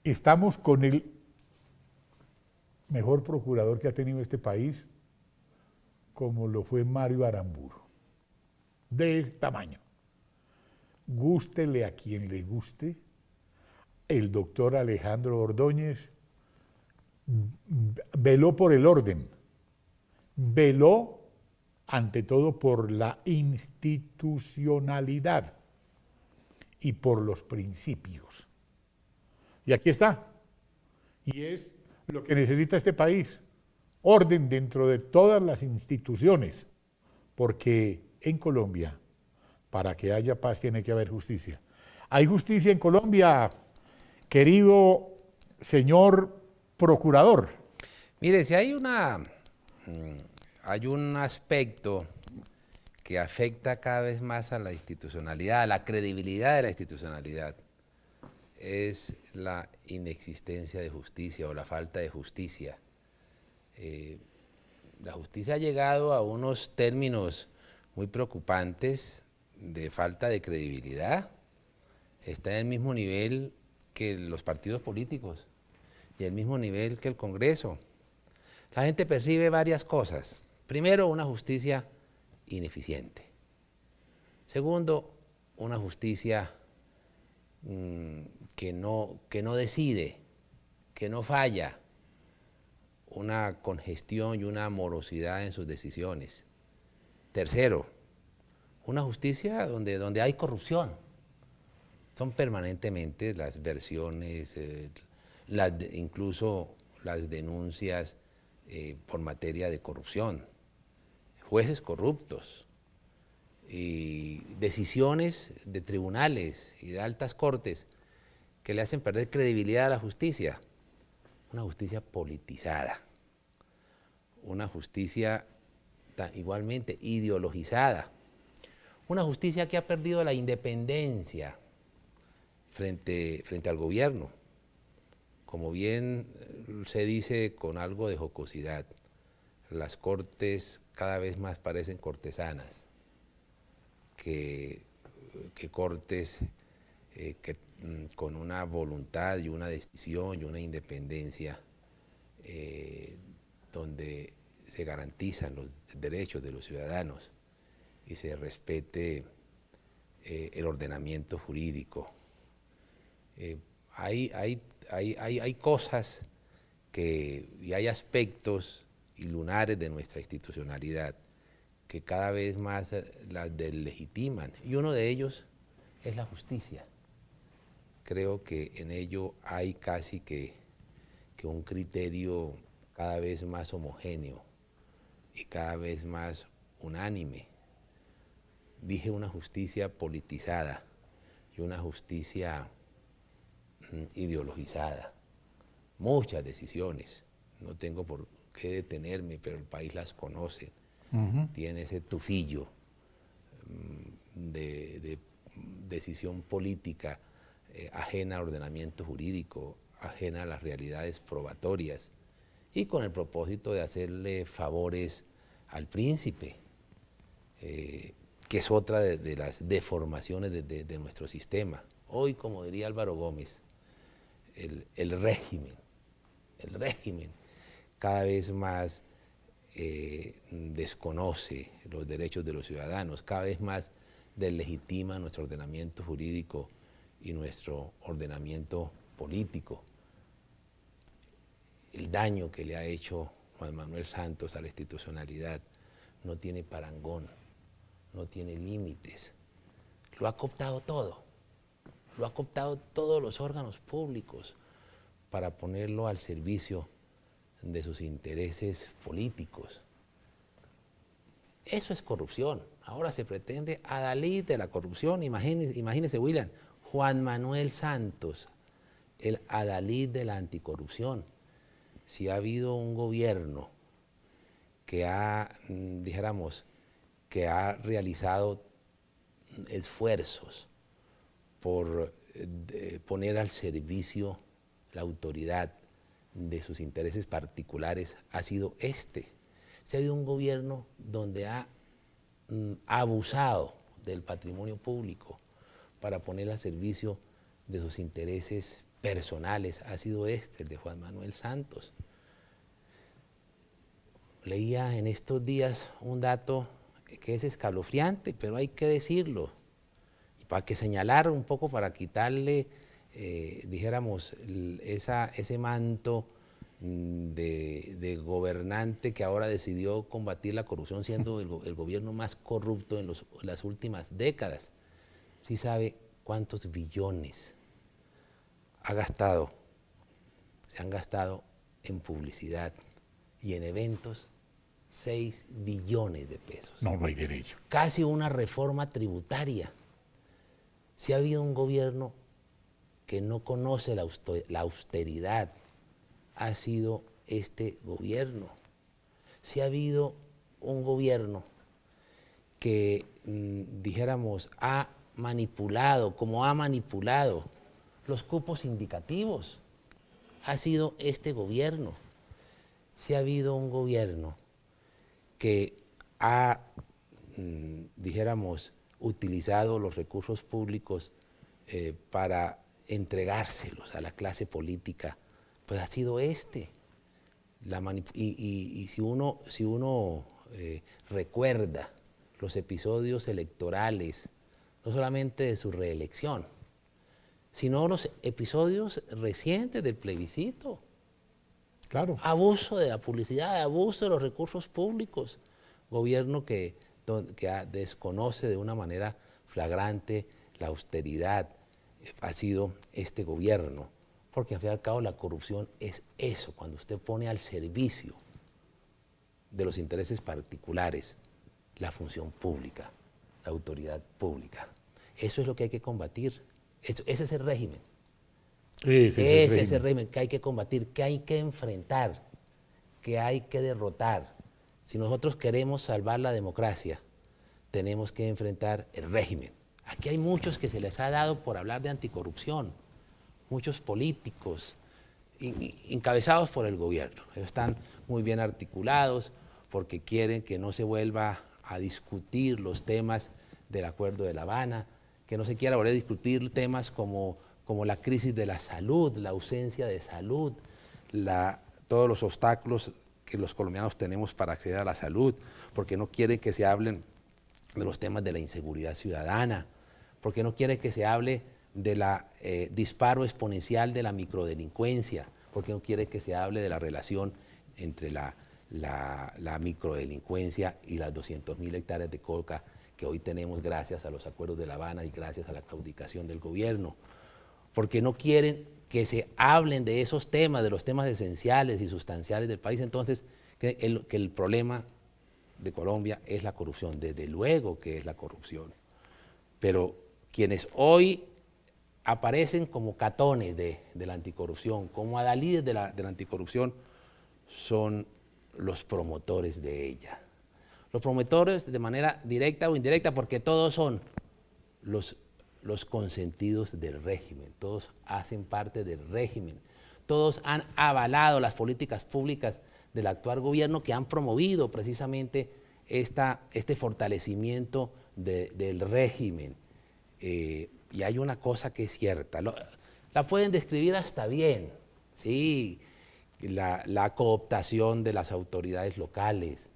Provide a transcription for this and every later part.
Estamos con el mejor procurador que ha tenido este país, como lo fue Mario Aramburu, de ese tamaño. Gústele a quien le guste, el doctor Alejandro Ordóñez veló por el orden, veló ante todo por la institucionalidad y por los principios. Y aquí está. Y es lo que necesita este país. Orden dentro de todas las instituciones. Porque en Colombia, para que haya paz, tiene que haber justicia. ¿Hay justicia en Colombia, querido señor procurador? Mire, si hay hay un aspecto que afecta cada vez más a la institucionalidad, a la credibilidad de la institucionalidad, es la inexistencia de justicia o la falta de justicia. La justicia ha llegado a unos términos muy preocupantes de falta de credibilidad. Está en el mismo nivel que los partidos políticos y el mismo nivel que el Congreso. La gente percibe varias cosas. Primero, una justicia ineficiente. Segundo, una justicia que no decide, que no falla, una congestión y una morosidad en sus decisiones. Tercero, una justicia donde hay corrupción. Son permanentemente las versiones, incluso las denuncias por materia de corrupción, jueces corruptos y decisiones de tribunales y de altas cortes que le hacen perder credibilidad a la justicia. Una justicia politizada, una justicia igualmente ideologizada, una justicia que ha perdido la independencia frente al gobierno. Como bien se dice con algo de jocosidad, las cortes cada vez más parecen cortesanas que cortes con una voluntad y una decisión y una independencia donde se garantizan los derechos de los ciudadanos y se respete el ordenamiento jurídico. Hay cosas y hay aspectos y lunares de nuestra institucionalidad que cada vez más las deslegitiman, y uno de ellos es la justicia. Creo que en ello hay casi que un criterio cada vez más homogéneo y cada vez más unánime. Dije una justicia politizada y una justicia ideologizada. Muchas decisiones, no tengo por qué detenerme, pero el país las conoce. Tiene ese tufillo de decisión política ajena al ordenamiento jurídico, ajena a las realidades probatorias y con el propósito de hacerle favores al príncipe, que es otra de las deformaciones de nuestro sistema. Hoy, como diría Álvaro Gómez, el régimen cada vez más desconoce los derechos de los ciudadanos, cada vez más deslegitima nuestro ordenamiento jurídico y nuestro ordenamiento político. El daño que le ha hecho Juan Manuel Santos a la institucionalidad no tiene parangón, no tiene límites. Lo ha cooptado todo, lo ha cooptado todos los órganos públicos para ponerlo al servicio de sus intereses políticos. Eso es corrupción. Ahora se pretende adalid de la corrupción. Imagínese, William, Juan Manuel Santos, el adalid de la anticorrupción. Si ha habido un gobierno que que ha realizado esfuerzos por poner al servicio la autoridad de sus intereses particulares, ha sido este. Se ha habido un gobierno donde ha abusado del patrimonio público para poner al servicio de sus intereses personales ha sido el de Juan Manuel Santos. Leía en estos días un dato que es escalofriante, pero hay que decirlo, y para que señalar un poco, para quitarle, dijéramos, ese manto de gobernante que ahora decidió combatir la corrupción siendo el gobierno más corrupto en las últimas décadas. ¿Sí sabe cuántos billones se han gastado en publicidad y en eventos? 6 billones de pesos. No, no hay derecho. Casi una reforma tributaria. Si ha habido un gobierno que no conoce la austeridad, ha sido este gobierno. Si ha habido un gobierno que, dijéramos, ha manipulado, como ha manipulado los cupos indicativos, ha sido este gobierno. Si ha habido un gobierno que ha, dijéramos, utilizado los recursos públicos para entregárselos a la clase política, pues ha sido este. Y si uno recuerda los episodios electorales, no solamente de su reelección, sino los episodios recientes del plebiscito. Claro. Abuso de la publicidad, abuso de los recursos públicos. Gobierno que desconoce de una manera flagrante la austeridad. Ha sido este gobierno. Porque al fin y al cabo la corrupción es eso, cuando usted pone al servicio de los intereses particulares la función pública, la autoridad pública. Eso es lo que hay que combatir. Ese es el régimen. Ese es el régimen que hay que combatir, que hay que enfrentar, que hay que derrotar. Si nosotros queremos salvar la democracia, tenemos que enfrentar el régimen. Aquí hay muchos que se les ha dado por hablar de anticorrupción, muchos políticos encabezados por el gobierno. Ellos están muy bien articulados porque quieren que no se vuelva a discutir los temas del Acuerdo de La Habana, que no se quiera volver a discutir temas como la crisis de la salud, la ausencia de salud, todos los obstáculos que los colombianos tenemos para acceder a la salud, porque no quieren que se hablen de los temas de la inseguridad ciudadana, porque no quieren que se hable del disparo exponencial de la microdelincuencia, porque no quiere que se hable de la relación entre la microdelincuencia y las 200.000 hectáreas de coca que hoy tenemos gracias a los acuerdos de La Habana y gracias a la claudicación del gobierno, porque no quieren que se hablen de esos temas, de los temas esenciales y sustanciales del país. Entonces, que el problema de Colombia es la corrupción, desde luego que es la corrupción, pero quienes hoy aparecen como catones de la anticorrupción, como adalides de la anticorrupción, son los promotores de ella. Los promotores de manera directa o indirecta, porque todos son los consentidos del régimen, todos hacen parte del régimen, todos han avalado las políticas públicas del actual gobierno que han promovido precisamente este fortalecimiento del régimen. Y hay una cosa que es cierta, la pueden describir hasta bien, sí, la cooptación de las autoridades locales,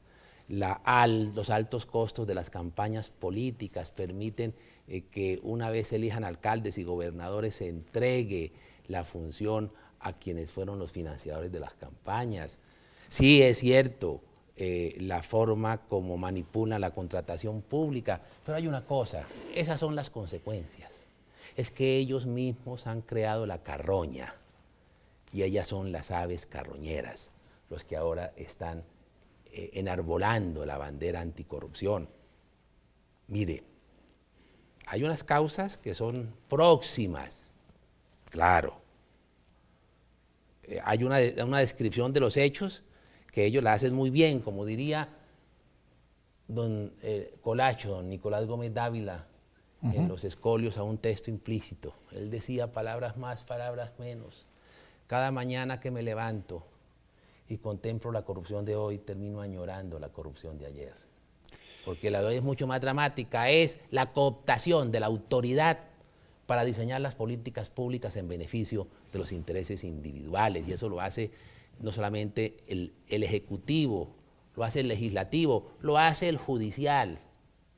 los altos costos de las campañas políticas permiten que una vez elijan alcaldes y gobernadores se entregue la función a quienes fueron los financiadores de las campañas. Sí, es cierto, la forma como manipulan la contratación pública, pero hay una cosa, esas son las consecuencias. Es que ellos mismos han creado la carroña y ellas son las aves carroñeras, los que ahora están enarbolando la bandera anticorrupción. Mire, hay unas causas que son próximas, claro. Hay una descripción de los hechos que ellos la hacen muy bien, como diría don Colacho, don Nicolás Gómez Dávila, en Los Escolios, a un texto implícito. Él decía palabras más, palabras menos. Cada mañana que me levanto y contemplo la corrupción de hoy, termino añorando la corrupción de ayer. Porque la de hoy es mucho más dramática, es la cooptación de la autoridad para diseñar las políticas públicas en beneficio de los intereses individuales, y eso lo hace no solamente el Ejecutivo, lo hace el Legislativo, lo hace el Judicial,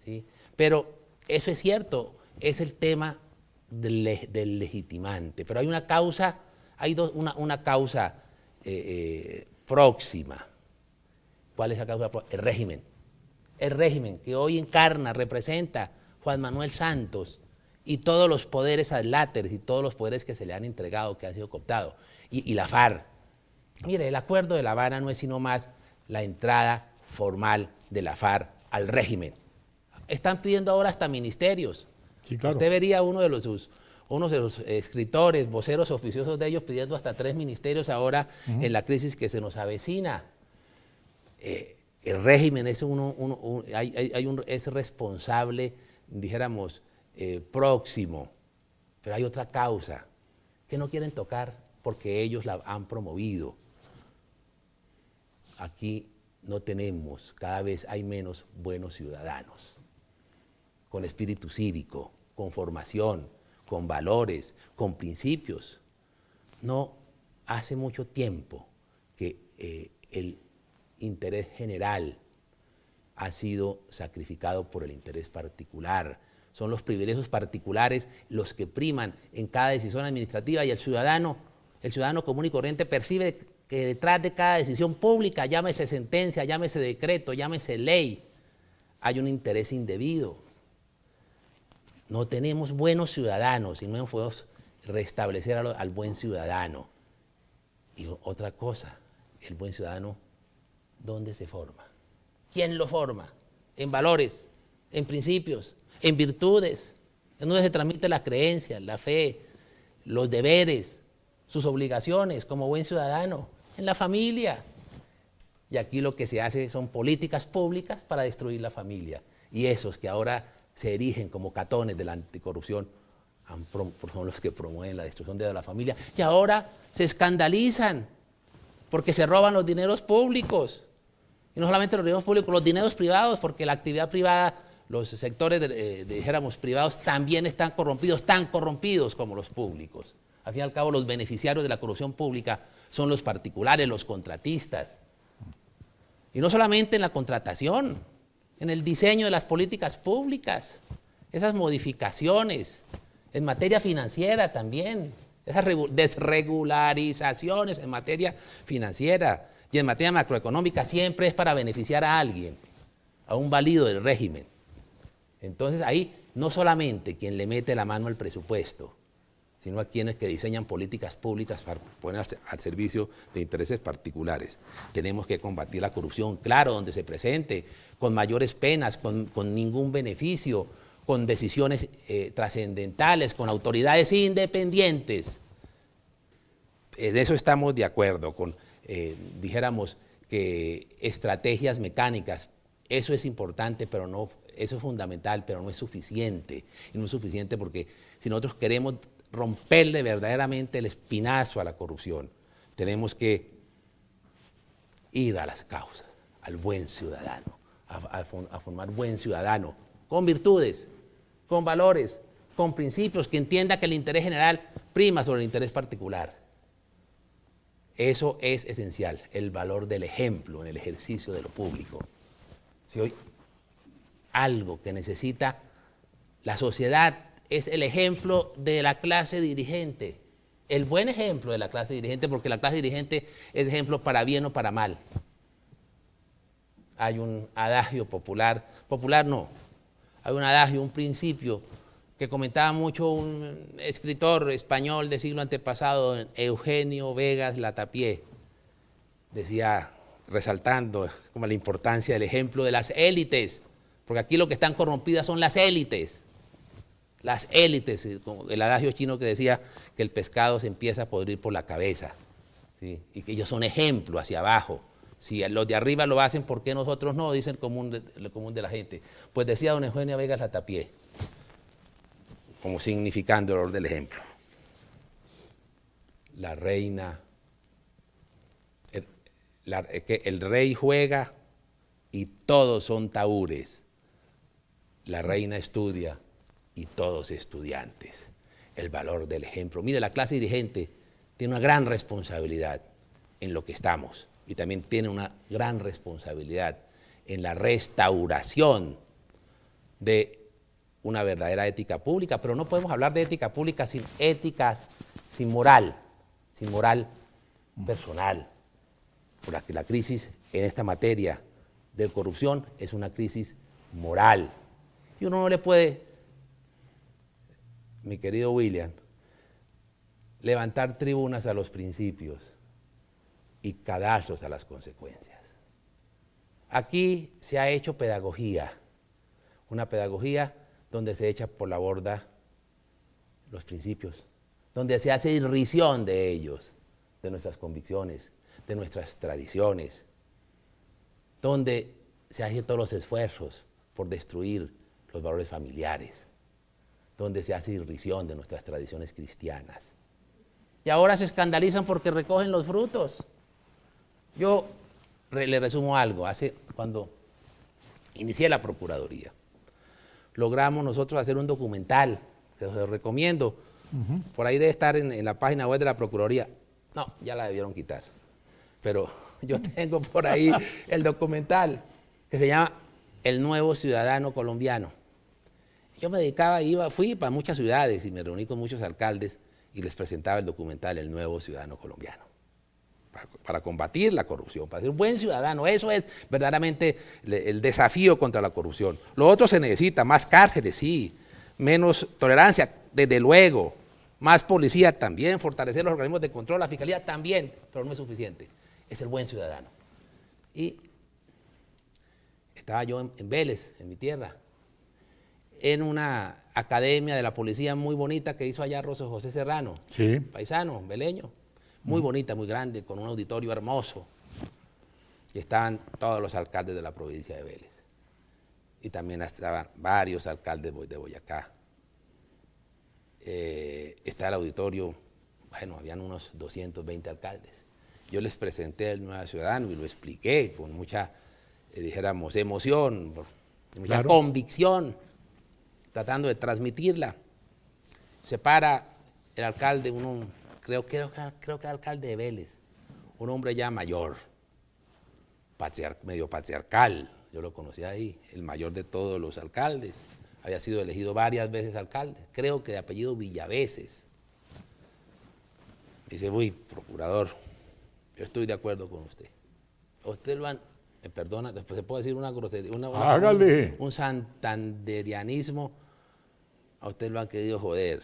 ¿sí? Pero eso es cierto, es el tema del legitimante, pero hay una causa, una causa próxima. ¿Cuál es la causa próxima? El régimen. El régimen que hoy encarna, representa Juan Manuel Santos y todos los poderes adláteres y todos los poderes que se le han entregado, que han sido cooptados, y la FARC. Mire, el Acuerdo de La Habana no es sino más la entrada formal de la FARC al régimen. Están pidiendo ahora hasta ministerios. Sí, claro. Usted vería uno de los escritores, voceros oficiosos de ellos pidiendo hasta 3 ministerios ahora en la crisis que se nos avecina. El régimen es, es responsable, dijéramos, próximo, pero hay otra causa que no quieren tocar porque ellos la han promovido. Aquí no tenemos, cada vez hay menos buenos ciudadanos, con espíritu cívico, con formación, con valores, con principios. No hace mucho tiempo que el interés general ha sido sacrificado por el interés particular. Son los privilegios particulares los que priman en cada decisión administrativa, y el ciudadano común y corriente percibe que detrás de cada decisión pública, llámese sentencia, llámese decreto, llámese ley, hay un interés indebido. No tenemos buenos ciudadanos y no podemos restablecer al buen ciudadano. Y otra cosa, el buen ciudadano, ¿dónde se forma? ¿Quién lo forma? En valores, en principios, en virtudes, en donde se transmite la creencia, la fe, los deberes, sus obligaciones como buen ciudadano, en la familia. Y aquí lo que se hace son políticas públicas para destruir la familia. Y esos que ahora se erigen como catones de la anticorrupción son los que promueven la destrucción de la familia. Y ahora se escandalizan porque se roban los dineros públicos. Y no solamente los dineros públicos, los dineros privados, porque la actividad privada, los sectores, dijéramos, privados también están corrompidos, tan corrompidos como los públicos. Al fin y al cabo, los beneficiarios de la corrupción pública son los particulares, los contratistas. Y no solamente en la contratación, en el diseño de las políticas públicas, esas modificaciones, en materia financiera también, esas desregularizaciones en materia financiera y en materia macroeconómica siempre es para beneficiar a alguien, a un válido del régimen. Entonces ahí no solamente quien le mete la mano al presupuesto, sino a quienes que diseñan políticas públicas para ponerse al servicio de intereses particulares. Tenemos que combatir la corrupción, claro, donde se presente, con mayores penas, con ningún beneficio, con decisiones trascendentales, con autoridades independientes. De eso estamos de acuerdo, con, dijéramos, que estrategias mecánicas. Eso es importante, pero no, eso es fundamental, pero no es suficiente. Y no es suficiente porque si nosotros queremos romperle verdaderamente el espinazo a la corrupción, tenemos que ir a las causas, al buen ciudadano, a formar buen ciudadano, con virtudes, con valores, con principios, que entienda que el interés general prima sobre el interés particular. Eso es esencial, el valor del ejemplo en el ejercicio de lo público. Si hoy algo que necesita la sociedad es el ejemplo de la clase dirigente, el buen ejemplo de la clase dirigente, porque la clase dirigente es ejemplo para bien o para mal. Hay un adagio popular no, hay un adagio, un principio que comentaba mucho un escritor español del siglo antepasado, Eugenio Vegas Latapié. Decía, resaltando como la importancia del ejemplo de las élites, porque aquí lo que están corrompidas son las élites. Las élites, como el adagio chino que decía que el pescado se empieza a podrir por la cabeza, ¿sí? Y que ellos son ejemplo hacia abajo. Si los de arriba lo hacen, ¿por qué nosotros no? Dice el común de la gente. Pues decía don Eugenio Vegas Latapié, como significando el valor del ejemplo. La reina, que el rey juega y todos son tahúres. La reina estudia y todos estudiantes. el valor del ejemplo. Mire, la clase dirigente tiene una gran responsabilidad en lo que estamos y también tiene una gran responsabilidad en la restauración de una verdadera ética pública, pero no podemos hablar de ética pública sin ética, sin moral personal, por la que la crisis en esta materia de corrupción es una crisis moral. Y uno no le puede, mi querido William, levantar tribunas a los principios y cadallos a las consecuencias. Aquí se ha hecho pedagogía, una pedagogía donde se echa por la borda los principios, donde se hace irrisión de ellos, de nuestras convicciones, de nuestras tradiciones, donde se hacen todos los esfuerzos por destruir los valores familiares, donde se hace irrisión de nuestras tradiciones cristianas. Y ahora se escandalizan porque recogen los frutos. Yo le resumo algo. Cuando inicié la Procuraduría, logramos nosotros hacer un documental, que os lo recomiendo. Por ahí debe estar en la página web de la Procuraduría. No, ya la debieron quitar. Pero yo tengo por ahí el documental que se llama El Nuevo Ciudadano Colombiano. Yo me dedicaba, fui para muchas ciudades y me reuní con muchos alcaldes y les presentaba el documental El Nuevo Ciudadano Colombiano. Para combatir la corrupción, para ser un buen ciudadano. Eso es verdaderamente el desafío contra la corrupción. Lo otro se necesita, más cárceles, sí, menos tolerancia, desde luego, más policía también, fortalecer los organismos de control, la fiscalía también, pero no es suficiente. Es el buen ciudadano. Y estaba yo en Vélez, en mi tierra, en una academia de la policía muy bonita que hizo allá José Serrano, Sí. paisano, veleño. Muy bonita, muy grande, con un auditorio hermoso. Y estaban todos los alcaldes de la provincia de Vélez. Y también estaban varios alcaldes de Boyacá. Está el auditorio, bueno, habían unos 220 alcaldes. Yo les presenté el Nuevo Ciudadano y lo expliqué con mucha, dijéramos, emoción, mucha convicción, tratando de transmitirla. Se para el alcalde, creo que era alcalde de Vélez, un hombre ya mayor, medio patriarcal, yo lo conocía ahí, el mayor de todos los alcaldes, había sido elegido varias veces alcalde, creo que de apellido Villaveses. Dice, uy, procurador, yo estoy de acuerdo con usted. Usted lo han, me perdona, después se puede decir una grosería, Hágale. un santanderianismo, a usted lo han querido joder,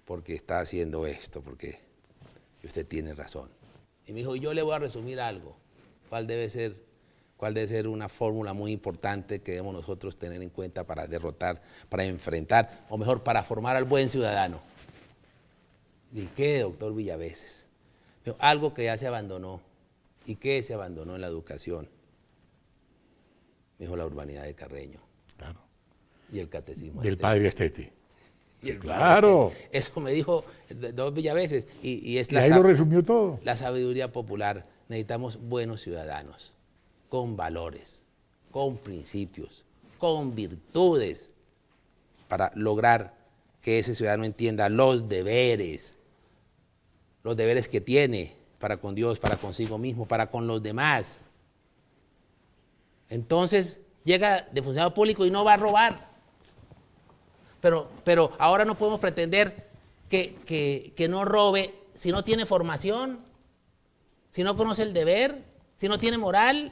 porque está haciendo esto, porque usted tiene razón. Y me dijo, yo le voy a resumir algo, cuál debe ser una fórmula muy importante que debemos nosotros tener en cuenta para derrotar, para enfrentar, o mejor, para formar al buen ciudadano. ¿Y qué, doctor Villaveses? Pero algo que ya se abandonó. ¿Y qué se abandonó en la educación? Me dijo, la urbanidad de Carreño. Claro. Y el catecismo. Del padre Esteti. Y el Claro. Eso me dijo dos Villaveses. Y es Y ahí lo resumió todo. la sabiduría popular. Necesitamos buenos ciudadanos, con valores, con principios, con virtudes, para lograr que ese ciudadano entienda los deberes que tiene para con Dios, para consigo mismo, para con los demás. Entonces, llega de funcionario público y no va a robar. Pero ahora no podemos pretender que no robe si no tiene formación, si no conoce el deber, si no tiene moral.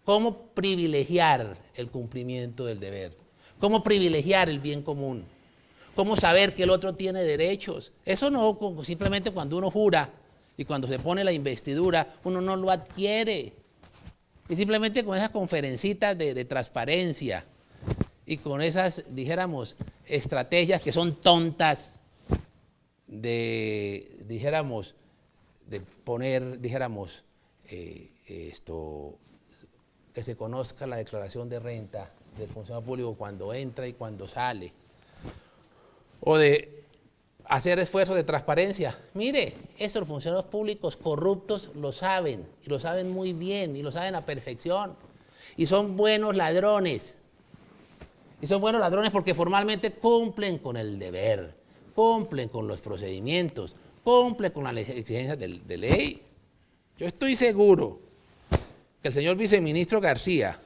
¿Cómo privilegiar el cumplimiento del deber? ¿Cómo privilegiar el bien común? ¿Cómo saber que el otro tiene derechos? Eso no, simplemente cuando uno jura y cuando se pone la investidura, uno no lo adquiere. Y simplemente con esas conferencitas de transparencia y con esas, dijéramos, estrategias que son tontas de poner, dijéramos, que se conozca la declaración de renta del funcionario público cuando entra y cuando sale, o de hacer esfuerzos de transparencia. Mire, esos funcionarios públicos corruptos lo saben, y lo saben muy bien, y lo saben a perfección, y son buenos ladrones. Y son buenos ladrones porque formalmente cumplen con el deber, cumplen con los procedimientos, cumplen con las exigencias de ley. Yo estoy seguro que el señor viceministro García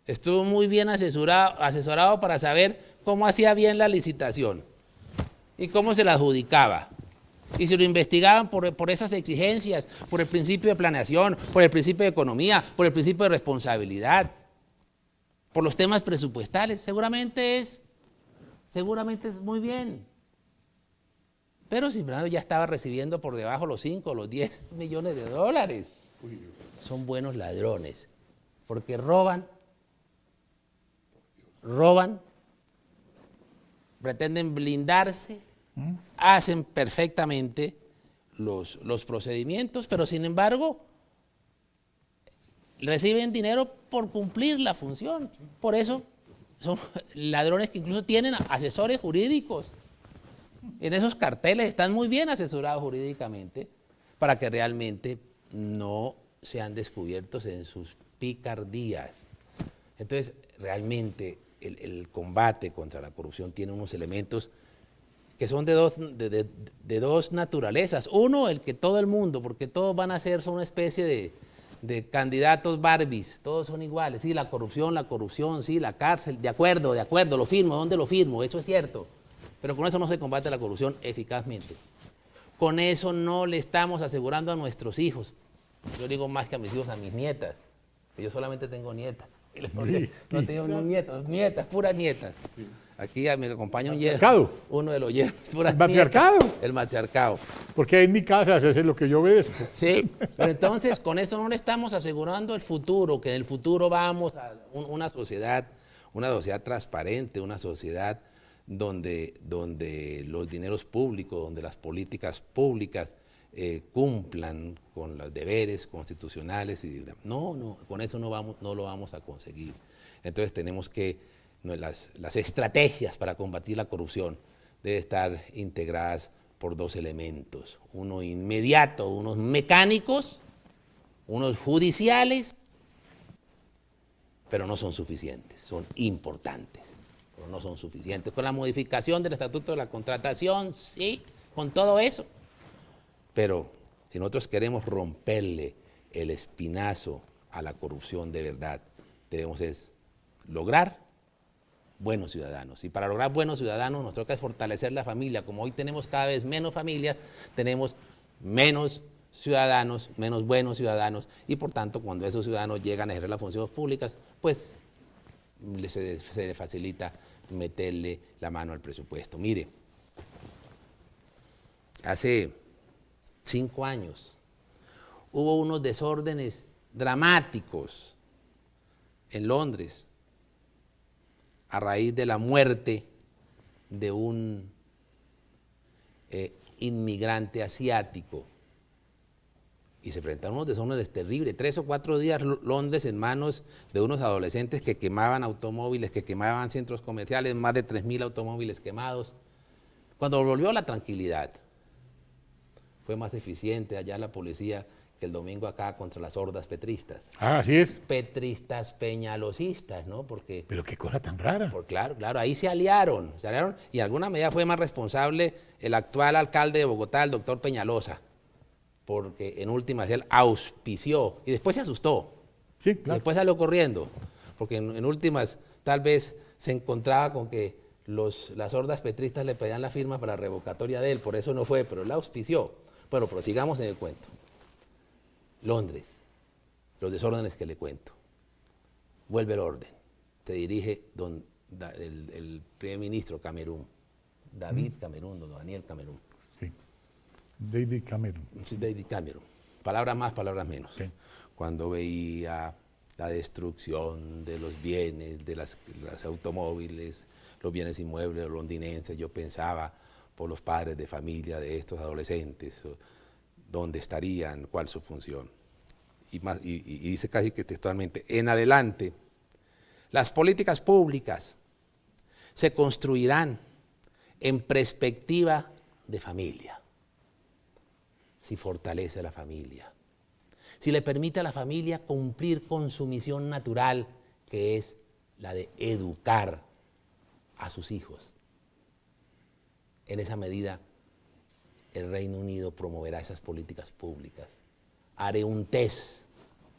estuvo muy bien asesorado para saber cómo hacía bien la licitación y cómo se la adjudicaba. Y si lo investigaban por esas exigencias, por el principio de planeación, por el principio de economía, por el principio de responsabilidad, por los temas presupuestales, seguramente es muy bien. Pero Simbrano ya estaba recibiendo por debajo los 5 o los 10 millones de dólares. Son buenos ladrones, porque roban, pretenden blindarse, hacen perfectamente los procedimientos, pero sin embargo reciben dinero por cumplir la función. Por eso son ladrones que incluso tienen asesores jurídicos. En esos carteles están muy bien asesorados jurídicamente para que realmente no sean descubiertos en sus picardías. Entonces, realmente el combate contra la corrupción tiene unos elementos que son de dos naturalezas. Uno, el que todo el mundo, porque todos van a ser, son una especie de candidatos Barbies, todos son iguales. Sí, la corrupción, sí, la cárcel, de acuerdo, lo firmo, ¿dónde lo firmo? Eso es cierto. Pero con eso no se combate la corrupción eficazmente. Con eso no le estamos asegurando a nuestros hijos. Yo digo más que a mis hijos, a mis nietas. Yo solamente tengo nietas. No tengo nietos, nietas, puras nietas. Sí. Aquí me acompaña un yerno, uno de los yernos. ¿El matriarcado? El matriarcado. Porque en mi casa se hace lo que yo obedezco. Sí, pero entonces con eso no le estamos asegurando el futuro, que en el futuro vamos a una sociedad transparente, una sociedad donde los dineros públicos, donde las políticas públicas cumplan con los deberes constitucionales. No, con eso no lo vamos a conseguir. Entonces tenemos que, las estrategias para combatir la corrupción deben estar integradas por dos elementos. Uno inmediato, unos mecánicos, unos judiciales, pero no son suficientes, son importantes, pero no son suficientes. Con la modificación del Estatuto de la Contratación, sí, con todo eso. Pero si nosotros queremos romperle el espinazo a la corrupción de verdad, debemos lograr buenos ciudadanos. Y para lograr buenos ciudadanos nos toca fortalecer la familia. Como hoy tenemos cada vez menos familias, tenemos menos ciudadanos, menos buenos ciudadanos, y por tanto cuando esos ciudadanos llegan a ejercer las funciones públicas, pues se les facilita meterle la mano al presupuesto. Mire, hace 5 años hubo unos desórdenes dramáticos en Londres a raíz de la muerte de un inmigrante asiático. Y se presentaron unos desórdenes terribles. 3 o 4 días Londres en manos de unos adolescentes que quemaban automóviles, que quemaban centros comerciales, más de 3.000 automóviles quemados. Cuando volvió la tranquilidad, fue más eficiente allá la policía que el domingo acá contra las hordas petristas. Ah, así es. Petristas peñalosistas, ¿no? Porque, pero qué cosa tan rara. Claro, ahí se aliaron y en alguna medida fue más responsable el actual alcalde de Bogotá, el doctor Peñalosa, porque en últimas él auspició y después se asustó. Sí, claro. Después salió corriendo, porque en últimas tal vez se encontraba con que las hordas petristas le pedían la firma para la revocatoria de él, por eso no fue, pero él auspició. Bueno, prosigamos en el cuento. Londres, los desórdenes que le cuento. Vuelve el orden. Te dirige el primer ministro Camerún, David Camerún, don Daniel Camerún. Sí, David Camerún. Sí, David Camerún. Palabras más, palabras menos. Sí. Cuando veía la destrucción de los bienes, de las automóviles, los bienes inmuebles londinenses, yo pensaba por los padres de familia de estos adolescentes, dónde estarían, cuál su función. Y dice casi que textualmente, en adelante, las políticas públicas se construirán en perspectiva de familia, si fortalece a la familia, si le permite a la familia cumplir con su misión natural, que es la de educar a sus hijos. En esa medida, el Reino Unido promoverá esas políticas públicas. Haré un test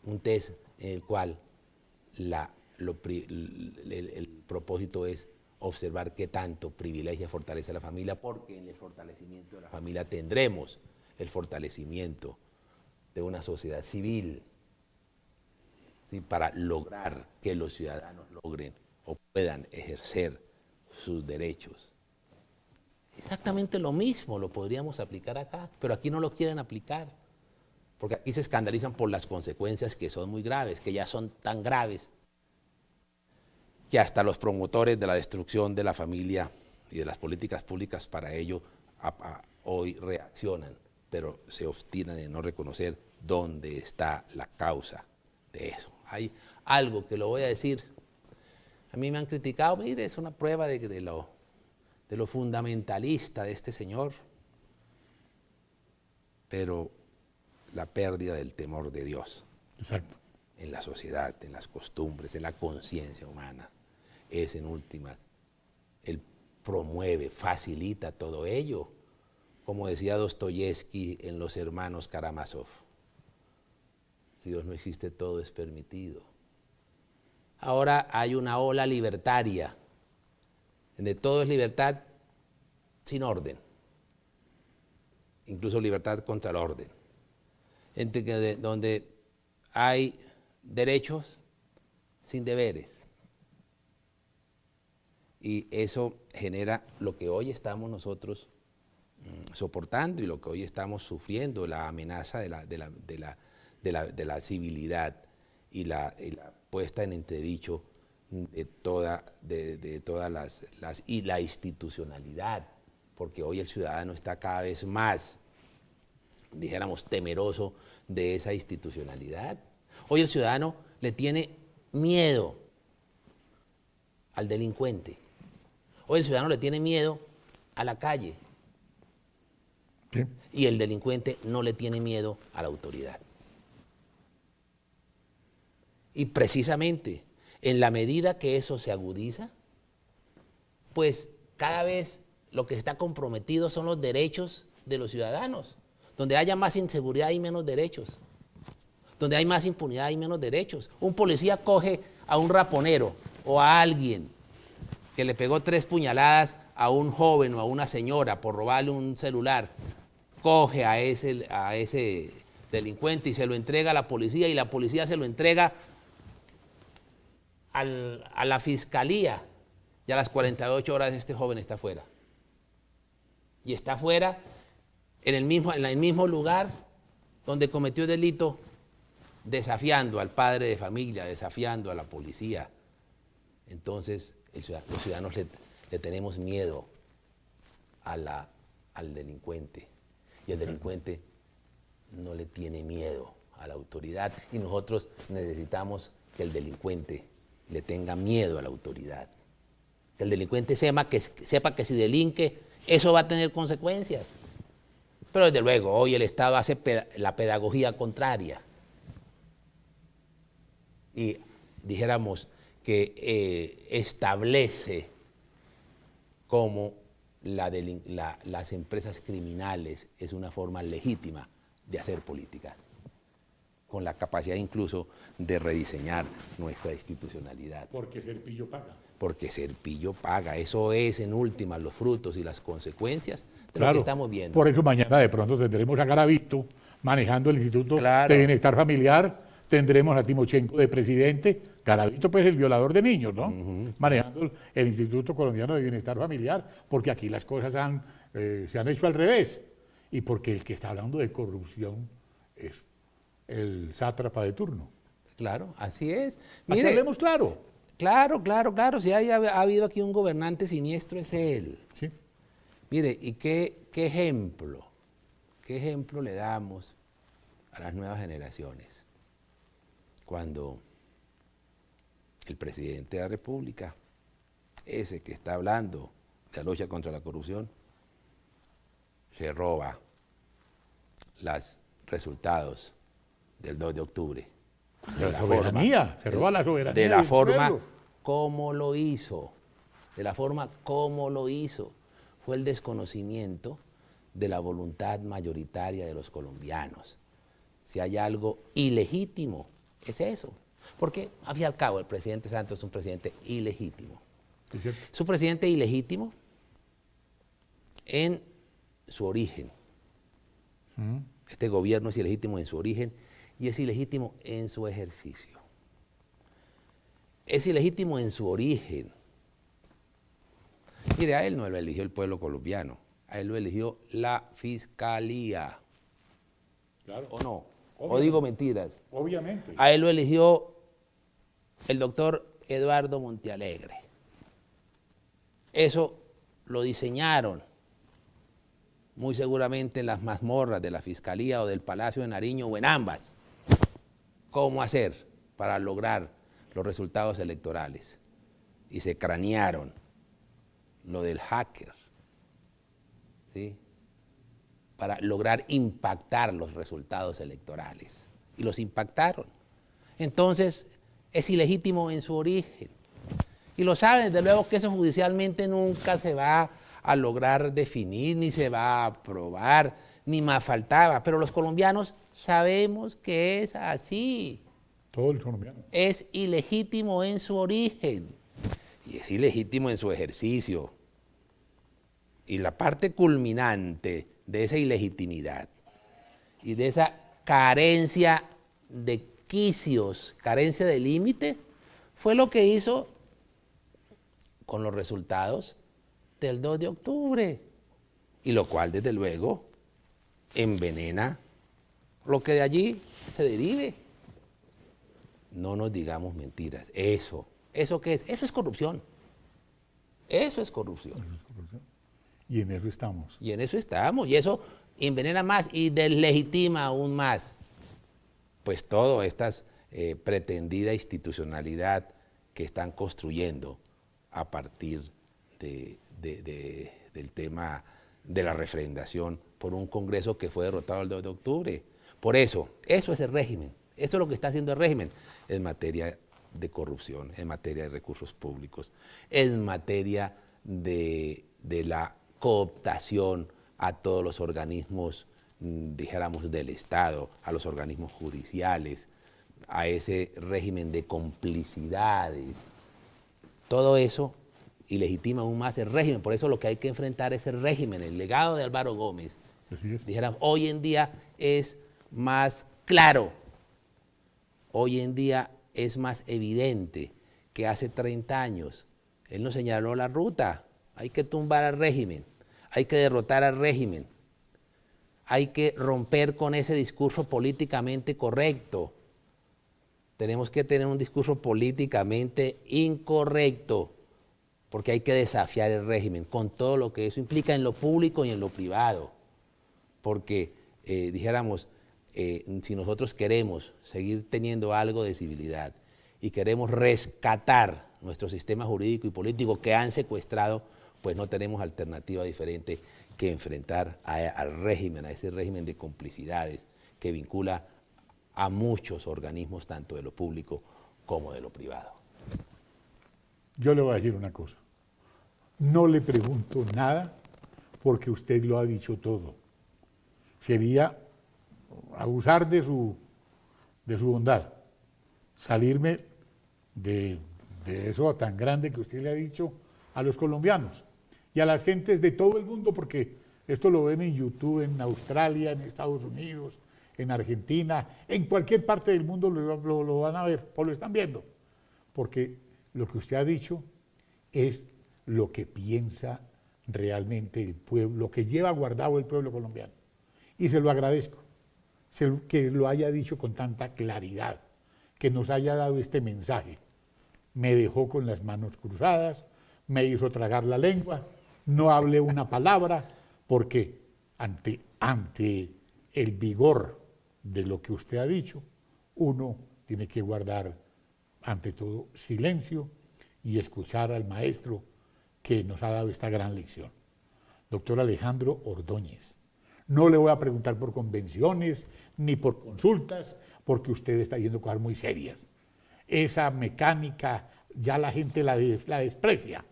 en el cual el propósito es observar qué tanto privilegia y fortalece a la familia, porque en el fortalecimiento de la familia tendremos el fortalecimiento de una sociedad civil, ¿sí? Para lograr que los ciudadanos logren o puedan ejercer sus derechos. Exactamente lo mismo lo podríamos aplicar acá, pero aquí no lo quieren aplicar, porque aquí se escandalizan por las consecuencias que son muy graves, que ya son tan graves, que hasta los promotores de la destrucción de la familia y de las políticas públicas para ello hoy reaccionan, pero se obstinan en no reconocer dónde está la causa de eso. Hay algo que lo voy a decir, a mí me han criticado, mire, es una prueba de lo fundamentalista de este señor, pero la pérdida del temor de Dios. Exacto. En la sociedad, en las costumbres, en la conciencia humana, es en últimas, él promueve, facilita todo ello, como decía Dostoyevsky en Los Hermanos Karamazov. Si Dios no existe, todo es permitido. Ahora hay una ola libertaria, donde todo es libertad sin orden, incluso libertad contra el orden, donde hay derechos sin deberes. Y eso genera lo que hoy estamos nosotros soportando y lo que hoy estamos sufriendo, la amenaza de la civilidad y la puesta en entredicho de todas y la institucionalidad, porque hoy el ciudadano está cada vez más, dijéramos, temeroso de esa institucionalidad. Hoy el ciudadano le tiene miedo al delincuente. Hoy el ciudadano le tiene miedo a la calle. Sí. Y el delincuente no le tiene miedo a la autoridad. Y precisamente en la medida que eso se agudiza, pues cada vez lo que está comprometido son los derechos de los ciudadanos. Donde haya más inseguridad hay menos derechos. Donde hay más impunidad hay menos derechos. Un policía coge a un raponero o a alguien que le pegó 3 puñaladas a un joven o a una señora por robarle un celular, coge a ese delincuente y se lo entrega a la policía, y la policía se lo entrega a la fiscalía, y a las 48 horas este joven está fuera. Y está fuera en el mismo lugar donde cometió el delito, desafiando al padre de familia, desafiando a la policía. Entonces, los ciudadanos le tenemos miedo al delincuente, y el delincuente no le tiene miedo a la autoridad, y nosotros necesitamos que el delincuente le tenga miedo a la autoridad, que el delincuente sepa que si delinque, eso va a tener consecuencias. Pero desde luego, hoy el Estado hace la pedagogía contraria, y dijéramos que establece cómo las empresas criminales es una forma legítima de hacer política, con la capacidad incluso de rediseñar nuestra institucionalidad. Porque Serpillo paga. Porque Serpillo paga. Eso es, en últimas, los frutos y las consecuencias de Claro, lo que estamos viendo. Por eso mañana de pronto tendremos a Garavito manejando el Instituto Claro. de Bienestar Familiar, tendremos a Timochenko de presidente, Garavito pues el violador de niños, ¿no? Manejando el Instituto Colombiano de Bienestar Familiar, porque aquí las cosas se han hecho al revés, y porque el que está hablando de corrupción es el sátrapa de turno. Claro, así es. Para que Mire, hablemos claro. claro, si ha habido aquí un gobernante siniestro es él. Sí. Mire, ¿y qué ejemplo le damos a las nuevas generaciones? Cuando el presidente de la República, ese que está hablando de la lucha contra la corrupción, se roba los resultados del 2 de octubre. La soberanía, se roba la soberanía. De la del forma pueblo. como lo hizo, de la forma como lo hizo, fue el desconocimiento de la voluntad mayoritaria de los colombianos. Si hay algo ilegítimo, es eso. Porque, al fin y al cabo, el presidente Santos es un presidente ilegítimo. ¿Es cierto? Es un presidente ilegítimo en su origen. Este gobierno es ilegítimo en su origen y es ilegítimo en su ejercicio. Es ilegítimo en su origen. Mire, a él no lo eligió el pueblo colombiano, a él lo eligió la Fiscalía. Claro. ¿O no? Obviamente. ¿O digo mentiras? Obviamente. A él lo eligió el doctor Eduardo Montealegre. Eso lo diseñaron muy seguramente en las mazmorras de la Fiscalía o del Palacio de Nariño o en ambas. ¿Cómo hacer para lograr los resultados electorales? Y se cranearon lo del hacker, ¿sí? Para lograr impactar los resultados electorales. Y los impactaron. Entonces, es ilegítimo en su origen. Y lo saben, desde luego que eso judicialmente nunca se va a lograr definir, ni se va a aprobar, ni más faltaba. Pero los colombianos sabemos que es así. Todo el colombiano. Es ilegítimo en su origen y es ilegítimo en su ejercicio. Y la parte culminante de esa ilegitimidad y de esa carencia de quicios, carencia de límites, fue lo que hizo con los resultados del 2 de octubre, y lo cual, desde luego, envenena lo que de allí se derive. No nos digamos mentiras. ¿Eso qué es? Eso es corrupción. Eso es corrupción. Y en eso estamos. Y en eso estamos. Y eso envenena más y deslegitima aún más, pues, toda esta pretendida institucionalidad que están construyendo a partir del tema de la refrendación por un Congreso que fue derrotado el 2 de octubre. Por eso es el régimen. Eso es lo que está haciendo el régimen en materia de corrupción, en materia de recursos públicos, en materia de la cooptación a todos los organismos, dijéramos, del Estado, a los organismos judiciales, a ese régimen de complicidades. Todo eso ilegitima aún más el régimen. Por eso lo que hay que enfrentar es el régimen. El legado de Álvaro Gómez, Así es. dijéramos, hoy en día es más claro. Hoy en día es más evidente que hace 30 años él nos señaló la ruta. Hay que tumbar al régimen, hay que derrotar al régimen, hay que romper con ese discurso políticamente correcto. Tenemos que tener un discurso políticamente incorrecto, porque hay que desafiar el régimen con todo lo que eso implica en lo público y en lo privado. Porque, dijéramos, si nosotros queremos seguir teniendo algo de civilidad y queremos rescatar nuestro sistema jurídico y político que han secuestrado, pues no tenemos alternativa diferente que enfrentar al régimen, a ese régimen de complicidades que vincula a muchos organismos, tanto de lo público como de lo privado. Yo le voy a decir una cosa. No le pregunto nada porque usted lo ha dicho todo. Sería abusar de su bondad, salirme de eso tan grande que usted le ha dicho a los colombianos y a las gentes de todo el mundo, porque esto lo ven en YouTube, en Australia, en Estados Unidos, en Argentina, en cualquier parte del mundo lo van a ver o lo están viendo, porque lo que usted ha dicho es lo que piensa realmente el pueblo, lo que lleva guardado el pueblo colombiano. Y se lo agradezco, que lo haya dicho con tanta claridad, que nos haya dado este mensaje. Me dejó con las manos cruzadas, me hizo tragar la lengua, no hablé una palabra, porque ante el vigor de lo que usted ha dicho, uno tiene que guardar ante todo silencio y escuchar al maestro que nos ha dado esta gran lección. Doctor Alejandro Ordóñez, no le voy a preguntar por convenciones ni por consultas, porque usted está yendo cosas muy serias. Esa mecánica ya la gente la desprecia,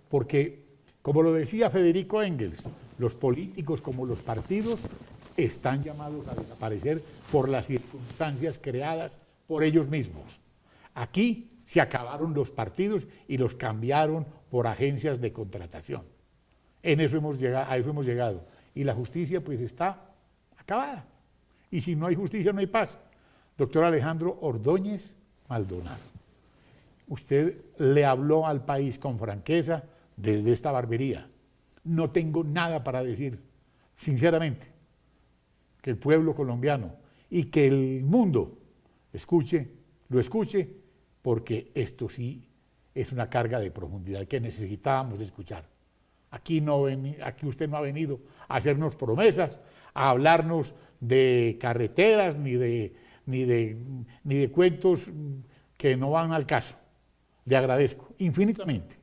porque, como lo decía Federico Engels, los políticos como los partidos están llamados a desaparecer por las circunstancias creadas por ellos mismos. Aquí se acabaron los partidos y los cambiaron por agencias de contratación. A eso hemos llegado. Y la justicia pues está acabada. Y si no hay justicia no hay paz. Doctor Alejandro Ordóñez Maldonado, usted le habló al país con franqueza desde esta barbería. No tengo nada para decir, sinceramente, que el pueblo colombiano y que el mundo lo escuche, porque esto sí es una carga de profundidad que necesitábamos escuchar. Aquí usted no ha venido a hacernos promesas, a hablarnos de carreteras, ni de cuentos que no van al caso. Le agradezco infinitamente